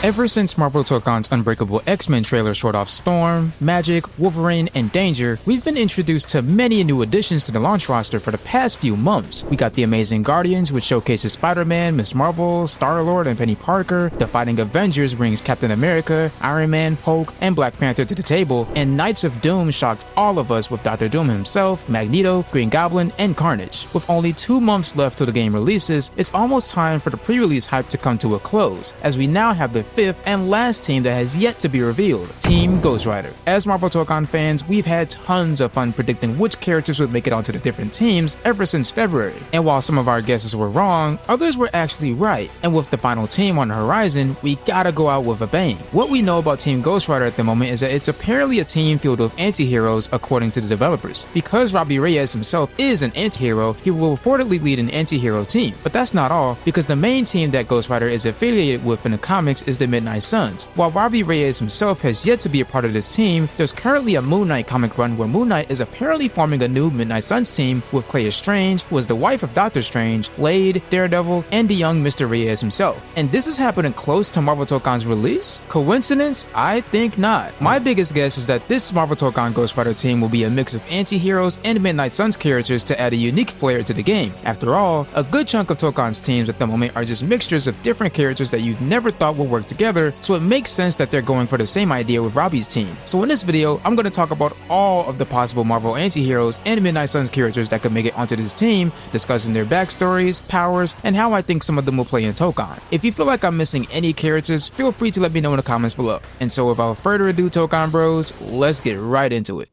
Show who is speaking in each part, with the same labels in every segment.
Speaker 1: Ever since Marvel Tokon's Unbreakable X-Men trailer showed off Storm, Magic, Wolverine, and Danger, we've been introduced to many new additions to the launch roster for the past few months. We got the Amazing Guardians, which showcases Spider-Man, Ms. Marvel, Star-Lord, and Penny Parker. The Fighting Avengers brings Captain America, Iron Man, Hulk, and Black Panther to the table, and Knights of Doom shocked all of us with Dr. Doom himself, Magneto, Green Goblin, and Carnage. With only 2 months left till the game releases, it's almost time for the pre-release hype to come to a close, as we now have the 5th and last team that has yet to be revealed, Team Ghost Rider. As Marvel Tokon fans, we've had tons of fun predicting which characters would make it onto the different teams ever since February, and while some of our guesses were wrong, others were actually right, and with the final team on the horizon, we gotta go out with a bang. What we know about Team Ghost Rider at the moment is that it's apparently a team filled with anti-heroes according to the developers. Because Robbie Reyes himself is an anti-hero, he will reportedly lead an anti-hero team, but that's not all, because the main team that Ghost Rider is affiliated with in the comics is the Midnight Suns. While Robbie Reyes himself has yet to be a part of this team, there's currently a Moon Knight comic run where Moon Knight is apparently forming a new Midnight Suns team with Clea Strange, who is the wife of Doctor Strange, Blade, Daredevil, and the young Mr. Reyes himself. And this is happening close to Marvel Tokon's release? Coincidence? I think not. My biggest guess is that this Marvel Tokon Ghost Rider team will be a mix of anti-heroes and Midnight Suns characters to add a unique flair to the game. After all, a good chunk of Tokon's teams at the moment are just mixtures of different characters that you've never thought would work together, so it makes sense that they're going for the same idea with Robbie's team. So in this video, I'm going to talk about all of the possible Marvel anti-heroes and Midnight Suns characters that could make it onto this team, discussing their backstories, powers, and how I think some of them will play in Tokon. If you feel like I'm missing any characters, feel free to let me know in the comments below. And so without further ado, Tokon Bros, let's get right into it.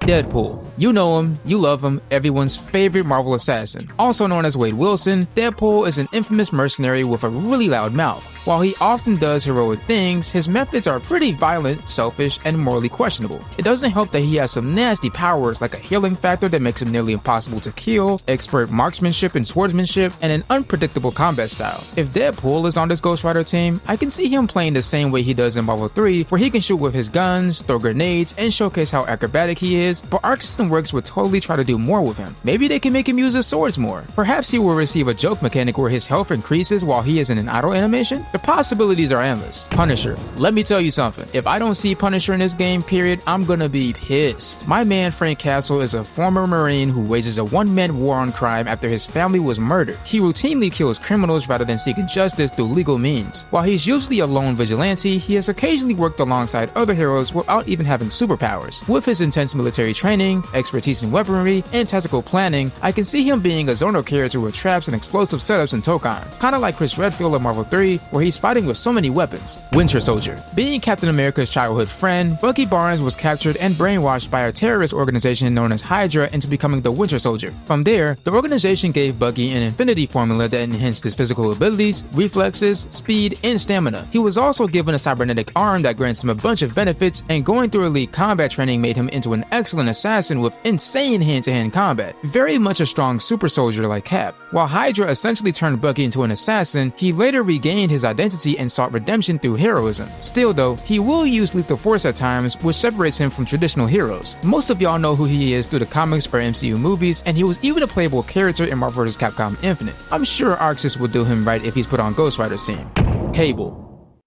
Speaker 1: Deadpool. You know him, you love him, everyone's favorite Marvel assassin. Also known as Wade Wilson, Deadpool is an infamous mercenary with a really loud mouth. While he often does heroic things, his methods are pretty violent, selfish, and morally questionable. It doesn't help that he has some nasty powers like a healing factor that makes him nearly impossible to kill, expert marksmanship and swordsmanship, and an unpredictable combat style. If Deadpool is on this Ghost Rider team, I can see him playing the same way he does in Marvel 3, where he can shoot with his guns, throw grenades, and showcase how acrobatic he is, but Arc System Works would totally try to do more with him. Maybe they can make him use his swords more. Perhaps he will receive a joke mechanic where his health increases while he is in an idle animation. The possibilities are endless. Punisher. Let me tell you something. If I don't see Punisher in this game, period, I'm gonna be pissed. My man Frank Castle is a former Marine who wages a one-man war on crime after his family was murdered. He routinely kills criminals rather than seeking justice through legal means. While he's usually a lone vigilante, he has occasionally worked alongside other heroes without even having superpowers. With his intense military training, expertise in weaponry, and tactical planning, I can see him being a Zono character with traps and explosive setups in Tokon, kinda like Chris Redfield of Marvel 3, where he's fighting with so many weapons. Winter Soldier. Being Captain America's childhood friend, Bucky Barnes was captured and brainwashed by a terrorist organization known as Hydra into becoming the Winter Soldier. From there, the organization gave Bucky an infinity formula that enhanced his physical abilities, reflexes, speed, and stamina. He was also given a cybernetic arm that grants him a bunch of benefits, and going through elite combat training made him into an excellent assassin with insane hand-to-hand combat. Very much a strong super soldier like Cap. While Hydra essentially turned Bucky into an assassin, he later regained his identity and sought redemption through heroism. Still though, he will use lethal force at times, which separates him from traditional heroes. Most of y'all know who he is through the comics or MCU movies, and he was even a playable character in Marvel vs. Capcom Infinite. I'm sure Arxis would do him right if he's put on Ghost Rider's team. Cable.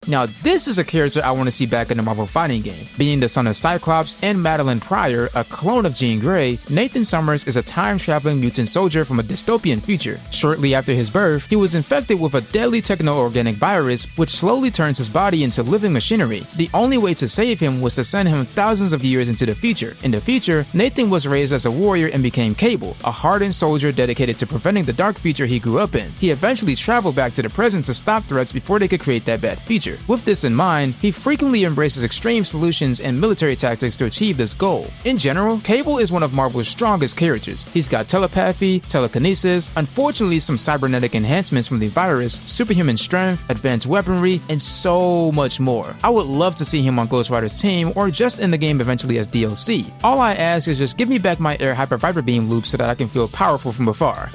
Speaker 1: Now this is a character I want to see back in the Marvel fighting game. Being the son of Cyclops and Madeline Pryor, a clone of Jean Grey, Nathan Summers is a time-traveling mutant soldier from a dystopian future. Shortly after his birth, he was infected with a deadly techno-organic virus which slowly turns his body into living machinery. The only way to save him was to send him thousands of years into the future. In the future, Nathan was raised as a warrior and became Cable, a hardened soldier dedicated to preventing the dark future he grew up in. He eventually traveled back to the present to stop threats before they could create that bad future. With this in mind, he frequently embraces extreme solutions and military tactics to achieve this goal. In general, Cable is one of Marvel's strongest characters. He's got telepathy, telekinesis, unfortunately some cybernetic enhancements from the virus, superhuman strength, advanced weaponry, and so much more. I would love to see him on Ghost Rider's team or just in the game eventually as DLC. All I ask is just give me back my Air Hyper Viper Beam loop so that I can feel powerful from afar.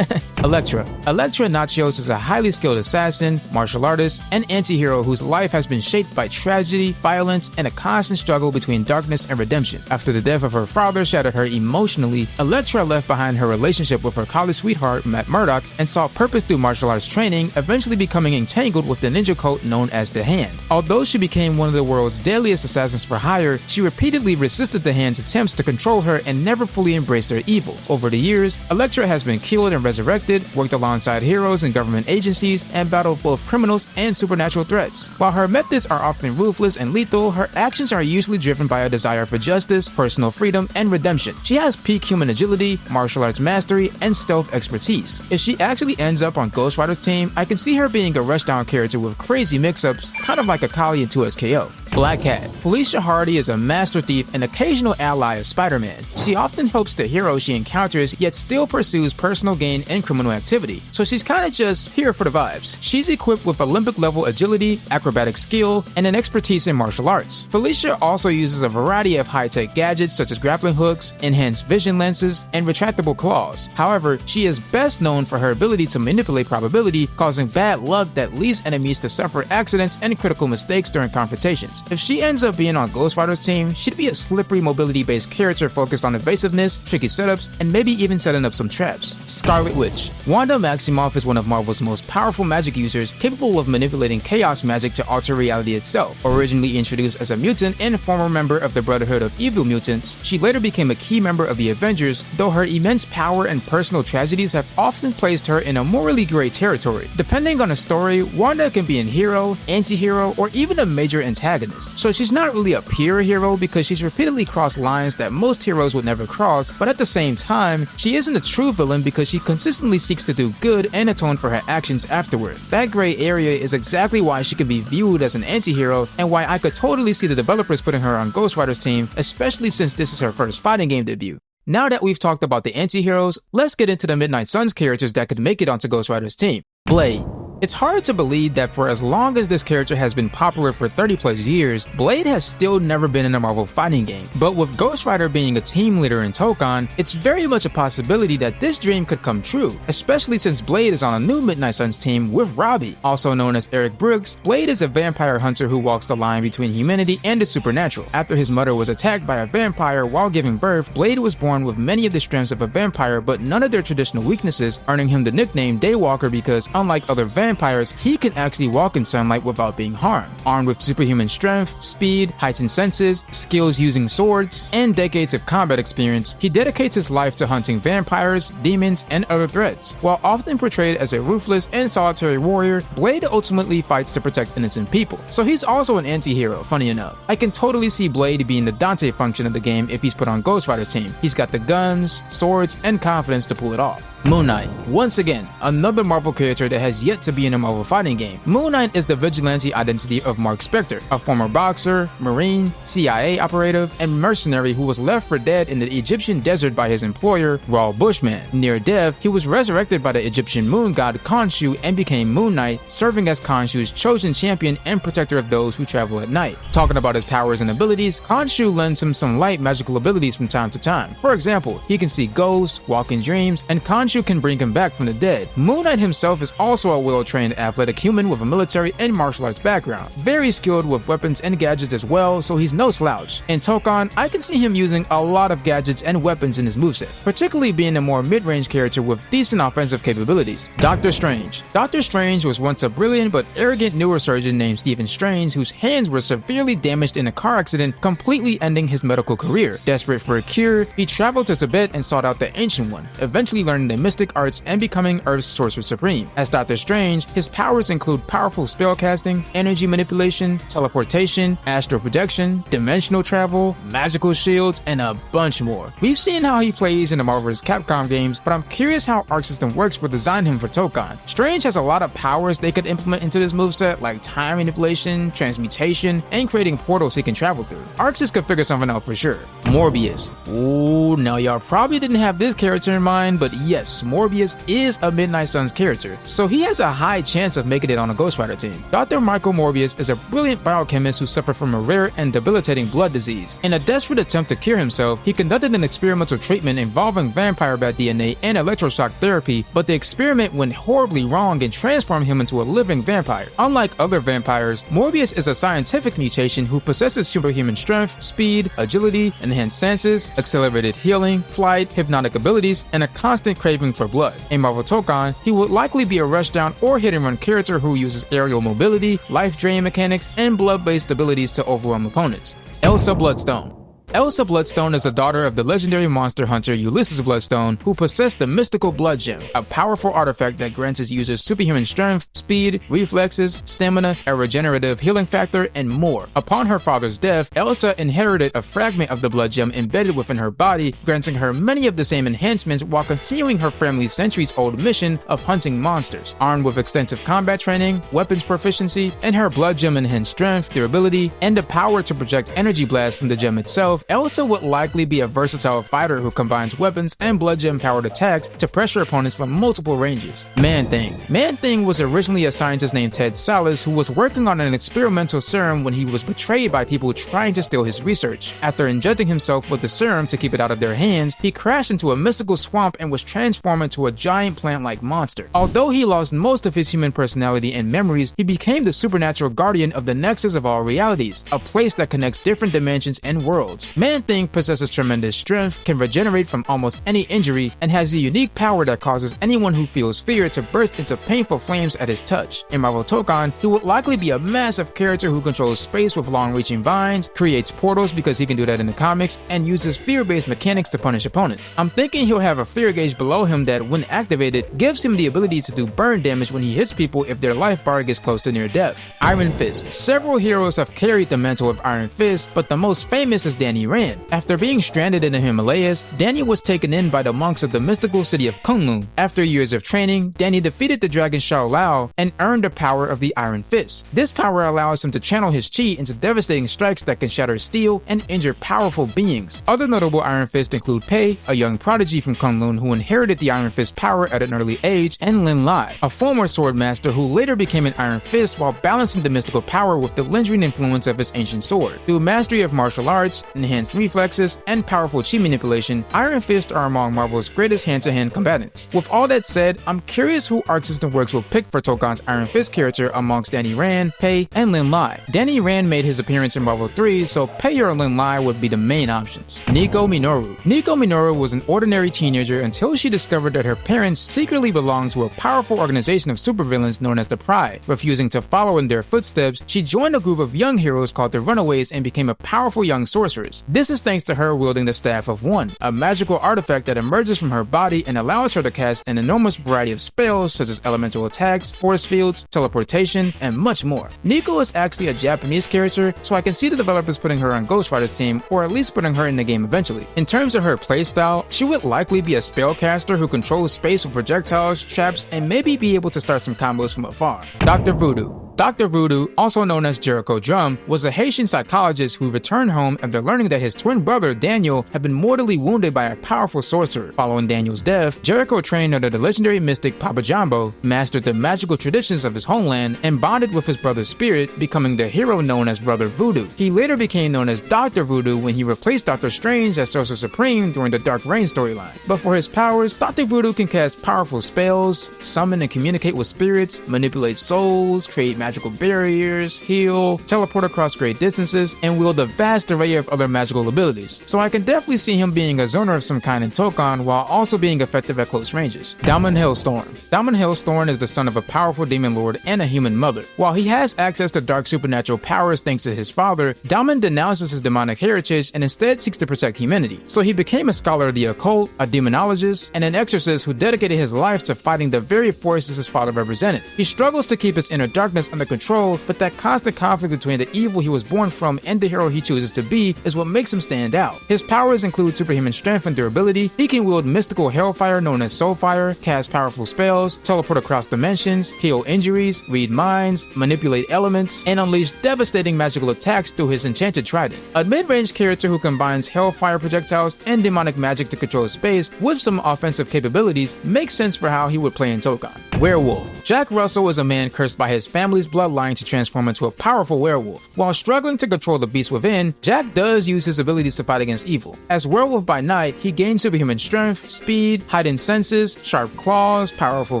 Speaker 1: Elektra. Elektra Natchios is a highly skilled assassin, martial artist, and anti-hero whose life life has been shaped by tragedy, violence, and a constant struggle between darkness and redemption. After the death of her father shattered her emotionally, Elektra left behind her relationship with her college sweetheart Matt Murdock and sought purpose through martial arts training, eventually becoming entangled with the ninja cult known as the Hand. Although she became one of the world's deadliest assassins for hire, she repeatedly resisted the Hand's attempts to control her and never fully embraced their evil. Over the years, Elektra has been killed and resurrected, worked alongside heroes and government agencies, and battled both criminals and supernatural threats. While her methods are often ruthless and lethal, her actions are usually driven by a desire for justice, personal freedom, and redemption. She has peak human agility, martial arts mastery, and stealth expertise. If she actually ends up on Ghost Rider's team, I can see her being a rushdown character with crazy mix-ups, kind of like Akali in 2SKO. Black Cat. Felicia Hardy is a master thief and occasional ally of Spider-Man. She often helps the heroes she encounters, yet still pursues personal gain and criminal activity, so she's kinda just here for the vibes. She's equipped with Olympic-level agility, acrobatic skill, and an expertise in martial arts. Felicia also uses a variety of high-tech gadgets such as grappling hooks, enhanced vision lenses, and retractable claws. However, she is best known for her ability to manipulate probability, causing bad luck that leads enemies to suffer accidents and critical mistakes during confrontations. If she ends up being on Ghost Rider's team, she'd be a slippery mobility-based character focused on evasiveness, tricky setups, and maybe even setting up some traps. Scarlet Witch. Wanda Maximoff is one of Marvel's most powerful magic users, capable of manipulating chaos magic to alter reality itself. Originally introduced as a mutant and former member of the Brotherhood of Evil Mutants, she later became a key member of the Avengers, though her immense power and personal tragedies have often placed her in a morally gray territory. Depending on the story, Wanda can be a hero, anti-hero, or even a major antagonist. So she's not really a pure hero because she's repeatedly crossed lines that most heroes would never cross, but at the same time, she isn't a true villain because she consistently seeks to do good and atone for her actions afterward. That gray area is exactly why she can be viewed as an anti-hero and why I could totally see the developers putting her on Ghost Rider's team, especially since this is her first fighting game debut. Now that we've talked about the anti-heroes, let's get into the Midnight Suns characters that could make it onto Ghost Rider's team. Blade. It's hard to believe that for as long as this character has been popular for 30 plus years, Blade has still never been in a Marvel fighting game. But with Ghost Rider being a team leader in Tokon, it's very much a possibility that this dream could come true, especially since Blade is on a new Midnight Suns team with Robbie. Also known as Eric Brooks, Blade is a vampire hunter who walks the line between humanity and the supernatural. After his mother was attacked by a vampire while giving birth, Blade was born with many of the strengths of a vampire but none of their traditional weaknesses, earning him the nickname Daywalker because unlike other vampires, he can actually walk in sunlight without being harmed. Armed with superhuman strength, speed, heightened senses, skills using swords, and decades of combat experience, he dedicates his life to hunting vampires, demons, and other threats. While often portrayed as a ruthless and solitary warrior, Blade ultimately fights to protect innocent people. So he's also an anti-hero, funny enough. I can totally see Blade being the Dante function of the game if he's put on Ghost Rider's team. He's got the guns, swords, and confidence to pull it off. Moon Knight. Once again, another Marvel character that has yet to be in a Marvel fighting game. Moon Knight is the vigilante identity of Mark Spector, a former boxer, marine, CIA operative, and mercenary who was left for dead in the Egyptian desert by his employer, Raul Bushman. Near death, he was resurrected by the Egyptian moon god Khonshu and became Moon Knight, serving as Khonshu's chosen champion and protector of those who travel at night. Talking about his powers and abilities, Khonshu lends him some light magical abilities from time to time. For example, he can see ghosts, walk in dreams, and Khonshu can bring him back from the dead. Moon Knight himself is also a well-trained athletic human with a military and martial arts background. Very skilled with weapons and gadgets as well, so he's no slouch. In Tokon, I can see him using a lot of gadgets and weapons in his moveset, particularly being a more mid-range character with decent offensive capabilities. Doctor Strange. Doctor Strange was once a brilliant but arrogant neurosurgeon named Stephen Strange whose hands were severely damaged in a car accident, completely ending his medical career. Desperate for a cure, he traveled to Tibet and sought out the Ancient One, eventually learning the mystic arts and becoming Earth's Sorcerer Supreme. As Doctor Strange, his powers include powerful spellcasting, energy manipulation, teleportation, astral projection, dimensional travel, magical shields, and a bunch more. We've seen how he plays in the Marvel vs. Capcom games, but I'm curious how Arc System Works would design him for Tokon. Strange has a lot of powers they could implement into this moveset, like time manipulation, transmutation, and creating portals he can travel through. Arxis could figure something out for sure. Morbius. Ooh, now y'all probably didn't have this character in mind, but yes, Yes, Morbius is a Midnight Suns character, so he has a high chance of making it on a Ghost Rider team. Dr. Michael Morbius is a brilliant biochemist who suffered from a rare and debilitating blood disease. In a desperate attempt to cure himself, he conducted an experimental treatment involving vampire bat DNA and electroshock therapy, but the experiment went horribly wrong and transformed him into a living vampire. Unlike other vampires, Morbius is a scientific mutation who possesses superhuman strength, speed, agility, enhanced senses, accelerated healing, flight, hypnotic abilities, and a constant craving for blood. In Marvel Tokon, he would likely be a rushdown or hit-and-run character who uses aerial mobility, life-drain mechanics, and blood-based abilities to overwhelm opponents. Elsa Bloodstone. Elsa Bloodstone is the daughter of the legendary monster hunter Ulysses Bloodstone, who possessed the mystical Blood Gem, a powerful artifact that grants its users superhuman strength, speed, reflexes, stamina, a regenerative healing factor, and more. Upon her father's death, Elsa inherited a fragment of the Blood Gem embedded within her body, granting her many of the same enhancements while continuing her family's centuries-old mission of hunting monsters. Armed with extensive combat training, weapons proficiency, and her Blood Gem enhanced strength, durability, and the power to project energy blasts from the gem itself, Elsa would likely be a versatile fighter who combines weapons and blood gem powered attacks to pressure opponents from multiple ranges. Man-Thing. Man-Thing was originally a scientist named Ted Salas who was working on an experimental serum when he was betrayed by people trying to steal his research. After injecting himself with the serum to keep it out of their hands, he crashed into a mystical swamp and was transformed into a giant plant-like monster. Although he lost most of his human personality and memories, he became the supernatural guardian of the nexus of all realities, a place that connects different dimensions and worlds. Man-Thing possesses tremendous strength, can regenerate from almost any injury, and has a unique power that causes anyone who feels fear to burst into painful flames at his touch. In Marvel Tokon, he would likely be a massive character who controls space with long-reaching vines, creates portals because he can do that in the comics, and uses fear-based mechanics to punish opponents. I'm thinking he'll have a fear gauge below him that, when activated, gives him the ability to do burn damage when he hits people if their life bar gets close to near death. Iron Fist. Several heroes have carried the mantle of Iron Fist, but the most famous is Danny Rand. After being stranded in the Himalayas, Danny was taken in by the monks of the mystical city of Kunlun. After years of training, Danny defeated the dragon Shao Lao and earned the power of the Iron Fist. This power allows him to channel his chi into devastating strikes that can shatter steel and injure powerful beings. Other notable Iron Fists include Pei, a young prodigy from Kunlun who inherited the Iron Fist power at an early age, and Lin Lai, a former sword master who later became an Iron Fist while balancing the mystical power with the lingering influence of his ancient sword. Through mastery of martial arts, enhanced reflexes, and powerful chi manipulation, Iron Fist are among Marvel's greatest hand-to-hand combatants. With all that said, I'm curious who Arc System Works will pick for Tokon's Iron Fist character amongst Danny Rand, Pei, and Lin Lai. Danny Rand made his appearance in Marvel 3, so Pei or Lin Lai would be the main options. Nico Minoru. Nico Minoru was an ordinary teenager until she discovered that her parents secretly belonged to a powerful organization of supervillains known as the Pride. Refusing to follow in their footsteps, she joined a group of young heroes called the Runaways and became a powerful young sorceress. This is thanks to her wielding the Staff of One, a magical artifact that emerges from her body and allows her to cast an enormous variety of spells such as elemental attacks, force fields, teleportation, and much more. Nico is actually a Japanese character, so I can see the developers putting her on Ghost Rider's team, or at least putting her in the game eventually. In terms of her playstyle, she would likely be a spellcaster who controls space with projectiles, traps, and maybe be able to start some combos from afar. Dr. Voodoo. Dr. Voodoo, also known as Jericho Drum, was a Haitian psychologist who returned home after learning that his twin brother, Daniel, had been mortally wounded by a powerful sorcerer. Following Daniel's death, Jericho trained under the legendary mystic Papa Jumbo, mastered the magical traditions of his homeland, and bonded with his brother's spirit, becoming the hero known as Brother Voodoo. He later became known as Dr. Voodoo when he replaced Dr. Strange as Sorcerer Supreme during the Dark Reign storyline. But for his powers, Dr. Voodoo can cast powerful spells, summon and communicate with spirits, manipulate souls, create magical barriers, heal, teleport across great distances, and wield a vast array of other magical abilities. So I can definitely see him being a zoner of some kind in Tokon while also being effective at close ranges. Daimon Hailstorm. Daimon Hailstorm is the son of a powerful demon lord and a human mother. While he has access to dark supernatural powers thanks to his father, Daimon denounces his demonic heritage and instead seeks to protect humanity. So he became a scholar of the occult, a demonologist, and an exorcist who dedicated his life to fighting the very forces his father represented. He struggles to keep his inner darkness under under control, but that constant conflict between the evil he was born from and the hero he chooses to be is what makes him stand out. His powers include superhuman strength and durability. He can wield mystical hellfire known as Soulfire, cast powerful spells, teleport across dimensions, heal injuries, read minds, manipulate elements, and unleash devastating magical attacks through his enchanted trident. A mid-range character who combines hellfire projectiles and demonic magic to control space with some offensive capabilities makes sense for how he would play in Tokon. Werewolf. Jack Russell is a man cursed by his family's bloodline to transform into a powerful werewolf. While struggling to control the beast within, Jack does use his abilities to fight against evil. As werewolf by night, he gains superhuman strength, speed, heightened senses, sharp claws, powerful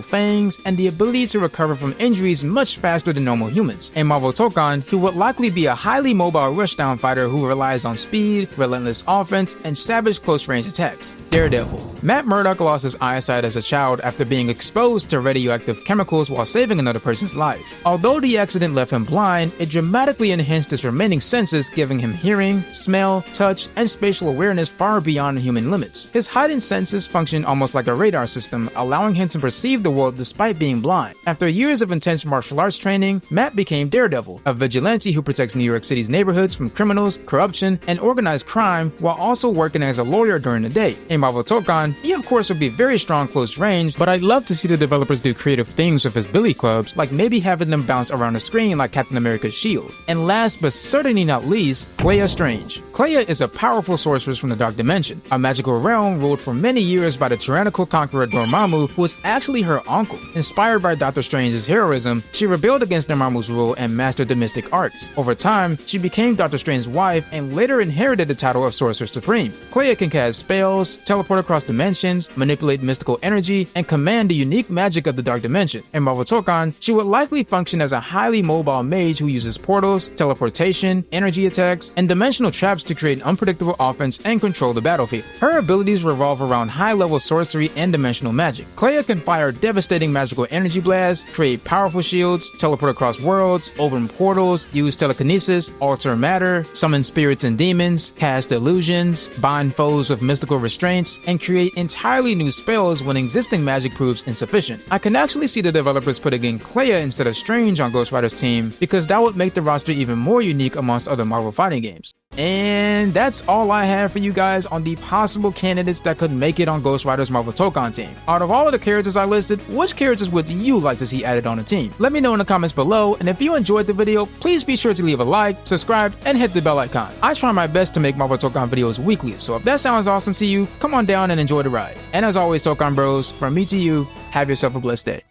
Speaker 1: fangs, and the ability to recover from injuries much faster than normal humans. In Marvel Tokon, he would likely be a highly mobile rushdown fighter who relies on speed, relentless offense, and savage close-range attacks. Daredevil. Matt Murdock lost his eyesight as a child after being exposed to radioactive chemicals while saving another person's life. Although the accident left him blind, it dramatically enhanced his remaining senses, giving him hearing, smell, touch, and spatial awareness far beyond human limits. His heightened senses function almost like a radar system, allowing him to perceive the world despite being blind. After years of intense martial arts training, Matt became Daredevil, a vigilante who protects New York City's neighborhoods from criminals, corruption, and organized crime while also working as a lawyer during the day. In Marvel Tokon, he of course would be very strong close range, but I'd love to see the developers do creative things with his billy clubs, like maybe having them bounce around the screen like Captain America's shield. And last but certainly not least, Clea Strange. Clea is a powerful sorceress from the Dark Dimension, a magical realm ruled for many years by the tyrannical conqueror Dormammu, who was actually her uncle. Inspired by Doctor Strange's heroism, she rebelled against Dormammu's rule and mastered the mystic arts. Over time, she became Doctor Strange's wife and later inherited the title of Sorcerer Supreme. Clea can cast spells, teleport across dimensions, manipulate mystical energy, and command the unique magic of the Dark Dimension. In Marvel Tokon, she would likely function as a highly mobile mage who uses portals, teleportation, energy attacks, and dimensional traps to create unpredictable offense and control the battlefield. Her abilities revolve around high-level sorcery and dimensional magic. Clea can fire devastating magical energy blasts, create powerful shields, teleport across worlds, open portals, use telekinesis, alter matter, summon spirits and demons, cast illusions, bind foes with mystical restraints, and create entirely new spells when existing magic proves insufficient. I can actually see the developers putting in Clea instead of Strange on Ghost Rider's team because that would make the roster even more unique amongst other Marvel fighting games. And that's all I have for you guys on the possible candidates that could make it on Ghost Rider's Marvel Tokon team. Out of all of the characters I listed, which characters would you like to see added on the team? Let me know in the comments below, and if you enjoyed the video, please be sure to leave a like, subscribe, and hit the bell icon. I try my best to make Marvel Tokon videos weekly, so if that sounds awesome to you, come on down and enjoy the ride. And as always, Tokon Bros, from me to you, have yourself a blessed day.